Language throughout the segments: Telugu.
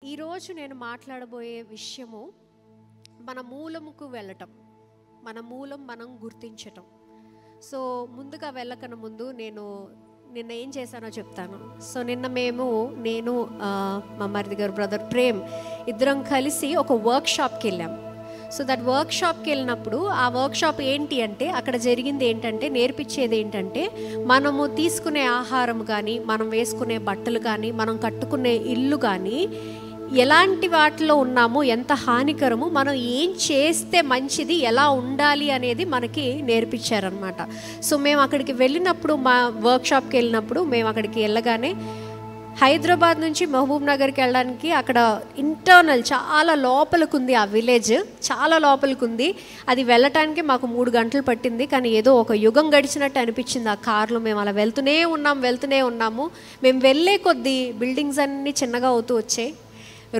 ఈరోజు నేను మాట్లాడబోయే విషయము మన మూలముకు వెళ్ళటం, మన మూలం మనం గుర్తించటం. సో ముందుగా వెళ్ళకన ముందు నిన్న ఏం చేశానో చెప్తాను. సో నిన్న నేను మా మరిది గారు బ్రదర్ ప్రేమ్ ఇద్దరం కలిసి ఒక వర్క్షాప్కి వెళ్ళాం. సో దట్ వర్క్షాప్కి వెళ్ళినప్పుడు ఆ వర్క్షాప్ ఏంటి అంటే అక్కడ జరిగింది ఏంటంటే, నేర్పించేది ఏంటంటే, మనము తీసుకునే ఆహారం కానీ, మనం వేసుకునే బట్టలు కానీ, మనం కట్టుకునే ఇల్లు కానీ ఎలాంటి వాటిలో ఉన్నామో, ఎంత హానికరము, మనం ఏం చేస్తే మంచిది, ఎలా ఉండాలి అనేది మనకి నేర్పించారనమాట. సో మేము అక్కడికి వెళ్ళినప్పుడు, మా వర్క్షాప్కి వెళ్ళినప్పుడు మేము అక్కడికి వెళ్ళగానే హైదరాబాద్ నుంచి మహబూబ్ నగర్కి వెళ్ళడానికి అక్కడ ఇంటర్నల్ చాలా లోపలికి ఉంది, ఆ విలేజ్ చాలా లోపలికి ఉంది. అది వెళ్ళటానికి మాకు 3 గంటలు పట్టింది. కానీ ఏదో ఒక యుగం గడిచినట్టు అనిపించింది ఆ కార్లో. మేము అలా వెళ్తూనే ఉన్నాము. మేము వెళ్ళే కొద్దీ బిల్డింగ్స్ అన్నీ చిన్నగా అవుతూ వచ్చాయి,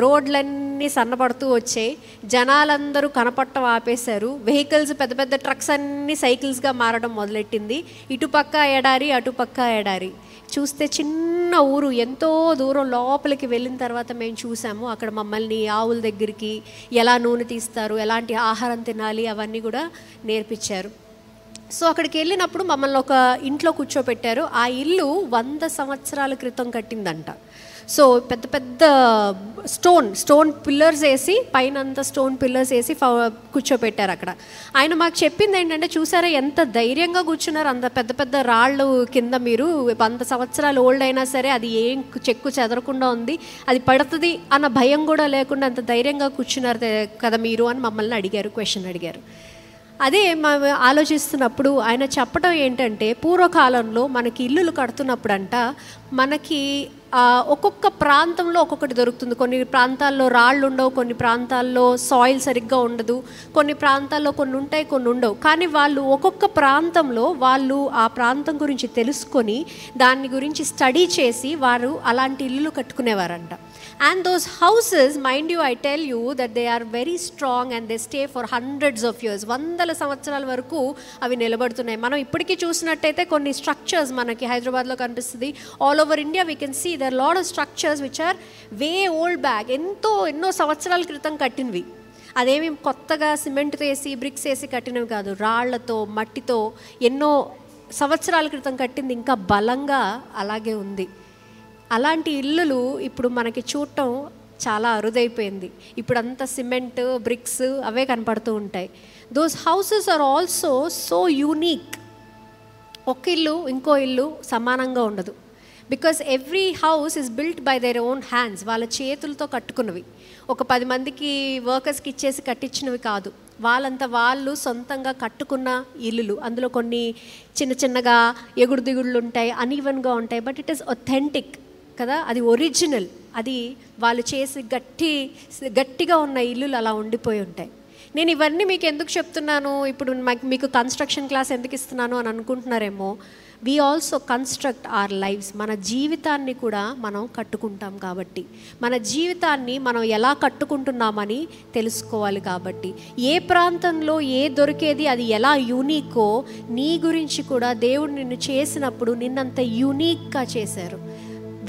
రోడ్లన్నీ సన్నపడుతూ వచ్చాయి, జనాలందరూ కనపడటం ఆపేశారు, వెహికల్స్ పెద్ద పెద్ద ట్రక్స్ అన్నీ సైకిల్స్గా మారడం మొదలెట్టింది. ఇటుపక్క ఎడారి, అటుపక్క ఎడారి. చూస్తే చిన్న ఊరు, ఎంతో దూరం లోపలికి వెళ్ళిన తర్వాత మేము చూసాము అక్కడ మమ్మల్ని ఆవుల దగ్గరికి ఎలా నూనె తీస్తారు, ఎలాంటి ఆహారం తినాలి, అవన్నీ కూడా నేర్పించారు. సో అక్కడికి వెళ్ళినప్పుడు మమ్మల్ని ఒక ఇంట్లో కూర్చోపెట్టారు. ఆ ఇల్లు 100 సంవత్సరాల క్రితం కట్టిందంట. సో పెద్ద పెద్ద స్టోన్ పిల్లర్స్ వేసి, పైన అంతా స్టోన్ పిల్లర్స్ వేసి కూర్చోపెట్టారు అక్కడ. ఆయన మాకు చెప్పింది ఏంటంటే, చూసారా ఎంత ధైర్యంగా కూర్చున్నారు, అంత పెద్ద పెద్ద రాళ్ళు కింద మీరు 100 సంవత్సరాలు ఓల్డ్ అయినా సరే అది ఏం చెక్కు చెదరకుండా ఉంది, అది పడుతుంది అన్న భయం కూడా లేకుండా అంత ధైర్యంగా కూర్చున్నారు కదా మీరు అని మమ్మల్ని క్వశ్చన్ అడిగారు. అదే మేము ఆలోచిస్తున్నప్పుడు ఆయన చెప్పడం ఏంటంటే, పూర్వకాలంలో మనకి ఇల్లులు కడుతున్నప్పుడంట మనకి ఒక్కొక్క ప్రాంతంలో ఒక్కొక్కటి దొరుకుతుంది. కొన్ని ప్రాంతాల్లో రాళ్ళు ఉండవు, కొన్ని ప్రాంతాల్లో సాయిల్ సరిగ్గా ఉండదు, కొన్ని ప్రాంతాల్లో కొన్ని ఉంటాయి, కొన్ని ఉండవు. కానీ వాళ్ళు ఒక్కొక్క ప్రాంతంలో వాళ్ళు ఆ ప్రాంతం గురించి తెలుసుకొని దాని గురించి స్టడీ చేసి వారు అలాంటి ఇల్లులు కట్టుకునేవారంట. And those houses, mind you, I tell you that they are very strong and they stay for hundreds of years. 100 సంవత్సరాల వరకు అవి నిలబడుతున్నాయి. మనం ఇప్పటికీ చూసినట్టయితే కొన్ని స్ట్రక్చర్స్ మనకి హైదరాబాద్లో కనిపిస్తుంది. All over India we can see there lot of structures which are way old back, ఎన్నో సంవత్సరాల క్రితం కట్టినవి. అదేమి కొత్తగా సిమెంట్ వేసి బ్రిక్స్ వేసి కట్టినవి కాదు, రాళ్లతో మట్టితో ఎన్నో సంవత్సరాల క్రితం కట్టింది, ఇంకా బలంగా అలాగే ఉంది. అలాంటి ఇల్లులు ఇప్పుడు మనకి చూడటం చాలా అరుదైపోయింది. ఇప్పుడు అంతా సిమెంట్ బ్రిక్స్ అవే కనపడుతూ ఉంటాయి. Those houses are also so unique. ఒక ఇల్లు ఇంకో ఇల్లు సమానంగా ఉండదు. Because every house is built by their own hands. వాళ్ళ చేతులతో కట్టుకున్నవి, ఒక 10 మందికి వర్కర్స్కి ఇచ్చేసి కట్టించినవి కాదు. వాళ్ళంతా వాళ్ళు సొంతంగా కట్టుకున్న ఇల్లులు. అందులో కొన్ని చిన్న చిన్నగా ఎగుడు దిగుళ్ళు ఉంటాయి, అన్ఈవెన్గా ఉంటాయి, బట్ ఇట్ ఈస్ ఒథెంటిక్ కదా, అది ఒరిజినల్. అది వాళ్ళు చేసి గట్టిగా ఉన్న ఇల్లులు అలా ఉండిపోయి ఉంటాయి. నేను ఇవన్నీ మీకు ఎందుకు చెప్తున్నాను, ఇప్పుడు మీకు కన్స్ట్రక్షన్ క్లాస్ ఎందుకు ఇస్తున్నాను అని అనుకుంటున్నారేమో. We also construct our lives. మన జీవితాన్ని కూడా మనం కట్టుకుంటాం కాబట్టి, మన జీవితాన్ని మనం ఎలా కట్టుకుంటున్నామని తెలుసుకోవాలి. కాబట్టి ఏ ప్రాంతంలో ఏ దొరికేది అది ఎలా యూనికో, నీ గురించి కూడా దేవుడు నిన్ను చేసినప్పుడు నిన్నంత యూనిక్గా చేశారు.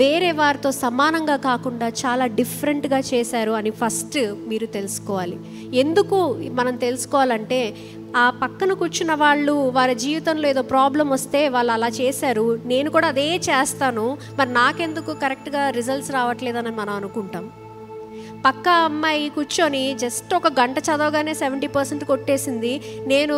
వేరే వారితో సమానంగా కాకుండా చాలా డిఫరెంట్గా చేశారు అని ఫస్ట్ మీరు తెలుసుకోవాలి. ఎందుకు మనం తెలుసుకోవాలంటే, ఆ పక్కన కూర్చున్న వాళ్ళు వారి జీవితంలో ఏదో ప్రాబ్లం వస్తే వాళ్ళు అలా చేశారు, నేను కూడా అదే చేస్తాను, మరి నాకెందుకు కరెక్ట్గా రిజల్ట్స్ రావట్లేదని మనం అనుకుంటాం. పక్క అమ్మాయి కూర్చొని జస్ట్ ఒక గంట చదవగానే 70% కొట్టేసింది, నేను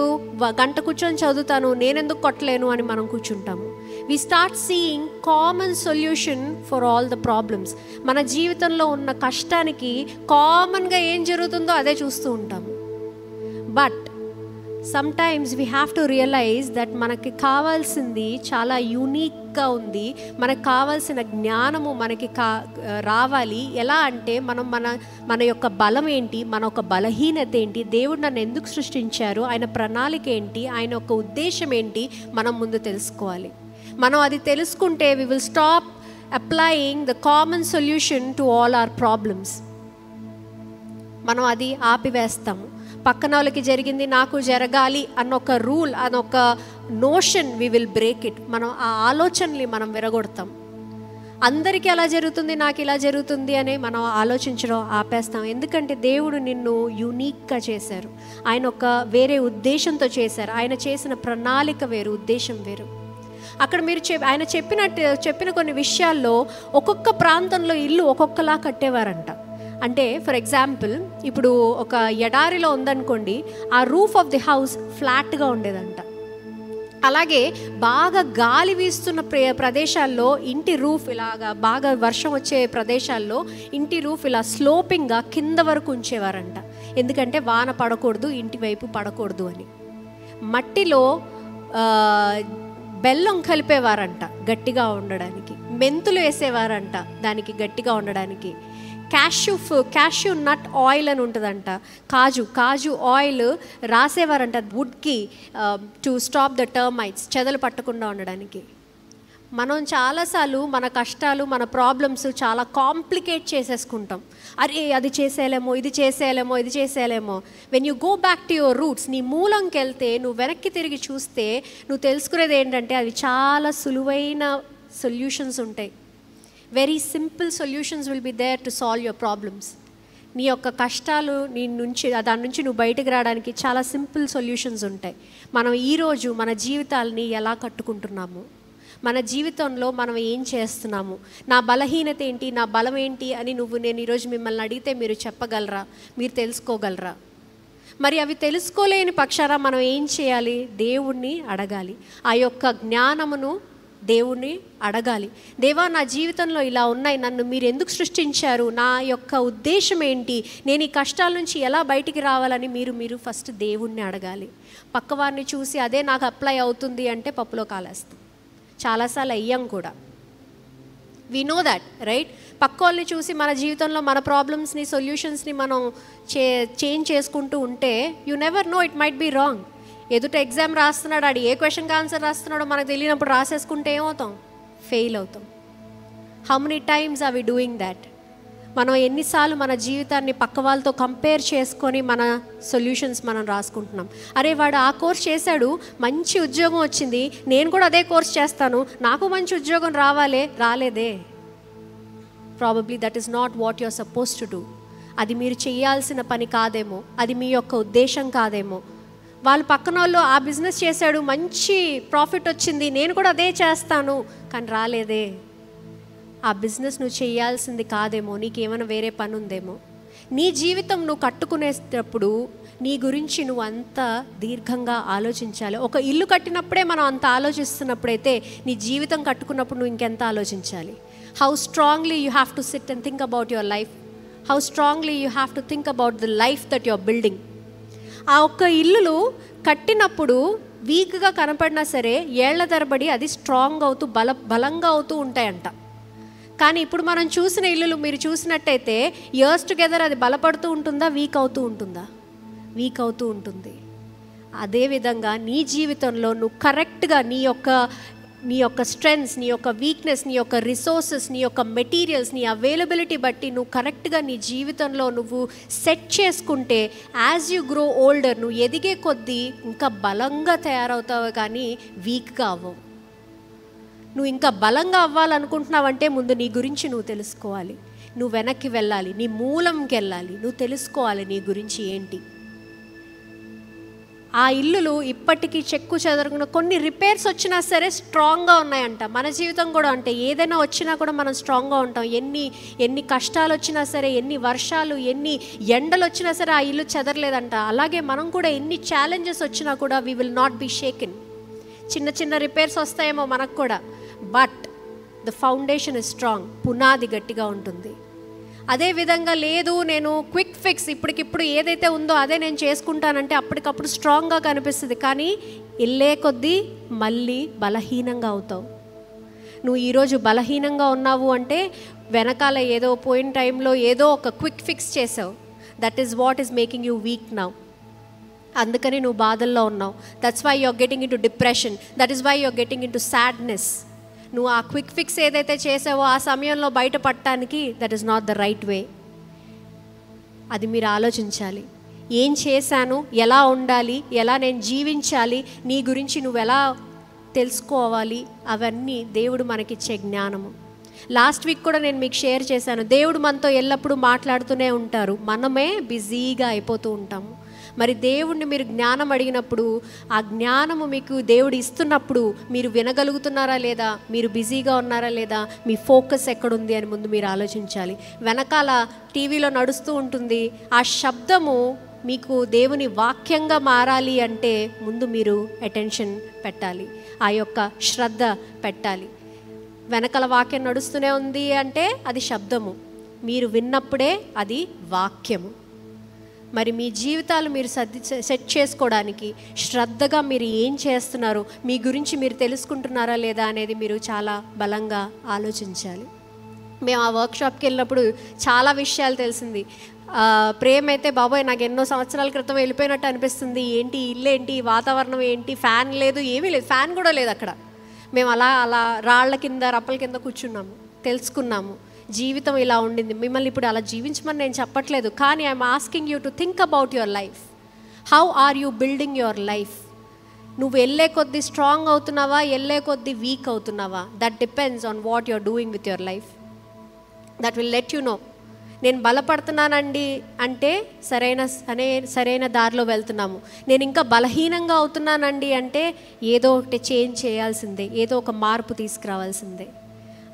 గంట కూర్చొని చదువుతాను, నేనెందుకు కొట్టలేను అని మనం కూర్చుంటాము. We start seeing common solution for all the problems. మన జీవితంలో ఉన్న కష్టానికి కామన్గా ఏం జరుగుతుందో అదే చూస్తూ ఉంటాము. But sometimes we have to realise that మనకి కావాల్సింది చాలా యూనిక్గా ఉంది. మనకు కావాల్సిన జ్ఞానము మనకి రావాలి. ఎలా అంటే మన యొక్క బలం ఏంటి, మన యొక్క బలహీనత ఏంటి, దేవుడు నన్ను ఎందుకు సృష్టించారు, ఆయన ప్రణాళిక ఏంటి, ఆయన యొక్క ఉద్దేశం ఏంటి, మనం ముందు తెలుసుకోవాలి. మనం అది తెలుసుకుంటే we will stop applying the common solution to all our problems. మనం అది ఆపివేస్తాము. పక్కన వాళ్ళకి జరిగింది నాకు జరగాలి అన్నొక రూల్, అదొక notion, we will break it. మనం ఆ ఆలోచనని మనం విరగొడతాం. అందరికీ అలా జరుగుతుంది, నాకు ఇలా జరుగుతుంది అని మనం ఆలోచించడం ఆపేస్తాం. ఎందుకంటే దేవుడు నిన్ను యూనిక్గా చేశారు. ఆయన ఒక వేరే ఉద్దేశంతో చేశారు. ఆయన చేసిన ప్రణాళిక వేరు, ఉద్దేశం వేరు. అక్కడ మీరు ఆయన చెప్పిన కొన్ని విషయాల్లో ఒక్కొక్క ప్రాంతంలో ఇల్లు ఒక్కొక్కలా కట్టేవారంట. అంటే ఫర్ ఎగ్జాంపుల్, ఇప్పుడు ఒక ఎడారిలో ఉందనుకోండి, ఆ రూఫ్ ఆఫ్ ది హౌస్ ఫ్లాట్గా ఉండేదంట. అలాగే బాగా గాలి వీస్తున్న ప్రదేశాల్లో ఇంటి రూఫ్ ఇలాగా, బాగా వర్షం వచ్చే ప్రదేశాల్లో ఇంటి రూఫ్ ఇలా స్లోపింగ్గా కింద వరకు ఉంచేవారంట. ఎందుకంటే వాన పడకూడదు, ఇంటి వైపు పడకూడదు అని. మట్టిలో బెల్లం కలిపేవారంట గట్టిగా ఉండడానికి, మెంతులు వేసేవారంట దానికి గట్టిగా ఉండడానికి. క్యాష్యూ నట్ ఆయిల్ అని ఉంటుందంట, కాజు ఆయిల్ రాసేవారంట వుడ్కి టు స్టాప్ ద టర్మైట్స్, చెదలు పట్టకుండా ఉండడానికి. మనం చాలాసార్లు మన కష్టాలు, మన ప్రాబ్లమ్స్ చాలా కాంప్లికేట్ చేసేసుకుంటాం. అరే అది చేసేయలేమో, ఇది చేసేయలేమో. When you go back to your roots, నీ మూలంకి వెళ్తే, నువ్వు వెనక్కి తిరిగి చూస్తే నువ్వు తెలుసుకునేది ఏంటంటే అవి చాలా సులువైన సొల్యూషన్స్ ఉంటాయి. Very simple solutions will be there to solve your problems. నీ యొక్క కష్టాలు దాని నుంచి నువ్వు బయటకు రావడానికి చాలా సింపుల్ సొల్యూషన్స్ ఉంటాయి. మనం ఈరోజు మన జీవితాలని ఎలా కట్టుకుంటున్నాము, మన జీవితంలో మనం ఏం చేస్తున్నాము, నా బలహీనత ఏంటి, నా బలం ఏంటి అని నేను ఈరోజు మిమ్మల్ని అడిగితే మీరు చెప్పగలరా, మీరు తెలుసుకోగలరా? మరి అవి తెలుసుకోలేని పక్షాన మనం ఏం చేయాలి? దేవుణ్ణి అడగాలి. ఆ యొక్క జ్ఞానమును దేవుణ్ణి అడగాలి. దేవా, నా జీవితంలో ఇలా ఉన్నాయి, నన్ను మీరు ఎందుకు సృష్టించారు, నా యొక్క ఉద్దేశం ఏంటి, నేను ఈ కష్టాల నుంచి ఎలా బయటికి రావాలని మీరు ఫస్ట్ దేవుణ్ణి అడగాలి. పక్కవారిని చూసి అదే నాకు అప్లై అవుతుంది అంటే పప్పులో కాలేస్తాం. చాలాసార్లు అయ్యాం కూడా. We know that, right? పక్క వాళ్ళని చూసి మన జీవితంలో మన ప్రాబ్లమ్స్ని, సొల్యూషన్స్ని మనం చేంజ్ చేసుకుంటూ ఉంటే you never know, it might be wrong. ఎదుట ఎగ్జామ్ రాస్తున్నాడు, ఆడు ఏ క్వశ్చన్కి ఆన్సర్ రాస్తున్నాడో మనకు తెలియనప్పుడు రాసేసుకుంటే ఏమవుతాం? ఫెయిల్ అవుతాం. How many times are we doing that? మనం ఎన్నిసార్లు మన జీవితాన్ని పక్క వాళ్ళతో కంపేర్ చేసుకొని మన సొల్యూషన్స్ మనం రాసుకుంటున్నాం. అరే వాడు ఆ కోర్స్ చేశాడు, మంచి ఉద్యోగం వచ్చింది, నేను కూడా అదే కోర్స్ చేస్తాను, నాకు మంచి ఉద్యోగం రాలేదే. Probably that is not what you are supposed to do. అది మీరు చేయాల్సిన పని కాదేమో, అది మీ యొక్క ఉద్దేశం కాదేమో. వాళ్ళ పక్కన వాళ్ళు ఆ బిజినెస్ చేశాడు, మంచి ప్రాఫిట్ వచ్చింది, నేను కూడా అదే చేస్తాను, కానీ రాలేదే. ఆ బిజినెస్ నువ్వు చేయాల్సింది కాదేమో, నీకేమైనా వేరే పని ఉందేమో. నీ జీవితం నువ్వు కట్టుకునేటప్పుడు నీ గురించి నువ్వు అంత దీర్ఘంగా ఆలోచించాలి. ఒక ఇల్లు కట్టినప్పుడే మనం అంత ఆలోచిస్తున్నప్పుడైతే నీ జీవితం కట్టుకున్నప్పుడు నువ్వు ఇంకెంత ఆలోచించాలి. How strongly you have to SIT and think about your life. How strongly you have to think about the life that your building. ఆ ఒక్క ఇల్లులు కట్టినప్పుడు వీక్గా కనపడినా సరే ఏళ్ల తరబడి అది స్ట్రాంగ్ అవుతూ బలంగా అవుతూ ఉంటాయంట. కానీ ఇప్పుడు మనం చూసిన ఇల్లులు మీరు చూసినట్టయితే ఇయర్స్ టుగెదర్ అది బలపడుతూ ఉంటుందా, వీక్ అవుతూ ఉంటుందా? వీక్ అవుతూ ఉంటుంది. అదేవిధంగా నీ జీవితంలో నువ్వు కరెక్ట్గా నీ యొక్క స్ట్రెంగ్స్, నీ యొక్క వీక్నెస్, నీ యొక్క రిసోర్సెస్, నీ యొక్క మెటీరియల్స్, నీ అవైలబిలిటీ బట్టి నువ్వు కరెక్ట్గా నీ జీవితంలో నువ్వు సెట్ చేసుకుంటే యాజ్ యూ గ్రో ఓల్డర్, నువ్వు ఎదిగే కొద్దీ ఇంకా బలంగా తయారవుతావు, కానీ వీక్గా అవ్వవు. నువ్వు ఇంకా బలంగా అవ్వాలనుకుంటున్నావంటే ముందు నీ గురించి నువ్వు తెలుసుకోవాలి. నువ్వు వెనక్కి వెళ్ళాలి, నీ మూలంకి వెళ్ళాలి, నువ్వు తెలుసుకోవాలి నీ గురించి ఏంటి. ఆ ఇల్లులు ఇప్పటికీ చెక్కు చెదరకుండా కొన్ని రిపేర్స్ వచ్చినా సరే స్ట్రాంగ్గా ఉన్నాయంట. మన జీవితం కూడా అంటే ఏదైనా వచ్చినా కూడా మనం స్ట్రాంగ్గా ఉంటాం. ఎన్ని కష్టాలు వచ్చినా సరే, ఎన్ని వర్షాలు, ఎన్ని ఎండలు వచ్చినా సరే ఆ ఇల్లు చెదరలేదంట. అలాగే మనం కూడా ఎన్ని ఛాలెంజెస్ వచ్చినా కూడా we will not be shaken. చిన్న రిపేర్స్ వస్తాయేమో మనకు కూడా, but the foundation is strong, పునాది గట్టిగా ఉంటుంది. అదేవిధంగా లేదు నేను క్విక్ ఫిక్స్ ఇప్పటికిప్పుడు ఏదైతే ఉందో అదే నేను చేసుకుంటానంటే అప్పటికప్పుడు స్ట్రాంగ్గా కనిపిస్తుంది, కానీ ఇల్లే కొద్దీ మళ్ళీ బలహీనంగా అవుతావు. నువ్వు ఈరోజు బలహీనంగా ఉన్నావు అంటే వెనకాల ఏదో పోయిన టైంలో ఏదో ఒక క్విక్ ఫిక్స్ చేసావు. That is what is making you weak now. అందుకని నువ్వు బాధల్లో ఉన్నావు. That's why you are getting in to depression. That is why you are getting in to sadness. నువ్వు ఆ క్విక్ ఫిక్స్ ఏదైతే చేసావో ఆ సమయంలో బయటపడటానికి that is not the right way. అది మీరు ఆలోచించాలి. ఏం చేశాను, ఎలా ఉండాలి, ఎలా నేను జీవించాలి, నీ గురించి నువ్వు ఎలా తెలుసుకోవాలి, అవన్నీ దేవుడు మనకిచ్చే జ్ఞానము. లాస్ట్ వీక్ కూడా నేను మీకు షేర్ చేశాను, దేవుడు మనతో ఎల్లప్పుడూ మాట్లాడుతూనే ఉంటారు, మనమే బిజీగా అయిపోతూ ఉంటాము. మరి దేవుణ్ణి మీరు జ్ఞానం అడిగినప్పుడు, ఆ జ్ఞానము మీకు దేవుడు ఇస్తున్నప్పుడు మీరు వినగలుగుతున్నారా లేదా, మీరు బిజీగా ఉన్నారా లేదా, మీ ఫోకస్ ఎక్కడుంది అని ముందు మీరు ఆలోచించాలి. వెనకాల టీవీలో నడుస్తూ ఉంటుంది, ఆ శబ్దము మీకు దేవుని వాక్యంగా మారాలి అంటే ముందు మీరు అటెన్షన్ పెట్టాలి, ఆ యొక్క శ్రద్ధ పెట్టాలి. వెనకాల వాక్యం నడుస్తూనే ఉంది అంటే అది శబ్దము, మీరు విన్నప్పుడే అది వాక్యము. మరి మీ జీవితాలు మీరు సెట్ చేసుకోవడానికి శ్రద్ధగా మీరు ఏం చేస్తున్నారో, మీ గురించి మీరు తెలుసుకుంటున్నారా లేదా అనేది మీరు చాలా బలంగా ఆలోచించాలి. మేము ఆ వర్క్షాప్కి వెళ్ళినప్పుడు చాలా విషయాలు తెలిసింది. ప్రేమ అయితే బాబోయ్ నాకు ఎన్నో సంవత్సరాల క్రితం వెళ్ళిపోయినట్టు అనిపిస్తుంది, ఏంటి ఇల్లు ఏంటి, వాతావరణం ఏంటి, ఫ్యాన్ లేదు, ఏమీ లేదు, ఫ్యాన్ కూడా లేదు అక్కడ. మేము అలా రాళ్ల కింద రప్పల కింద కూర్చున్నాము, తెలుసుకున్నాము జీవితం ఇలా ఉండింది. మిమ్మల్ని ఇప్పుడు అలా జీవించమని నేను చెప్పట్లేదు, కానీ I'm asking you to think about your life. How are you building your life? నువ్వు వెళ్ళే కొద్దీ స్ట్రాంగ్ అవుతున్నావా, వెళ్ళే కొద్దీ వీక్ అవుతున్నావా? That depends on what you are doing with your life. That will let you know. నేను బలపడుతున్నానండి అంటే సరైన దారిలో వెళ్తున్నాము. నేను ఇంకా బలహీనంగా అవుతున్నానండి అంటే ఏదో ఒకటి చేంజ్ చేయాల్సిందే, ఏదో ఒక మార్పు తీసుకురావాల్సిందే.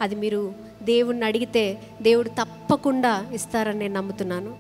అది మీరు దేవుణ్ణి అడిగితే దేవుడు తప్పకుండా ఇస్తారని నేను నమ్ముతున్నాను.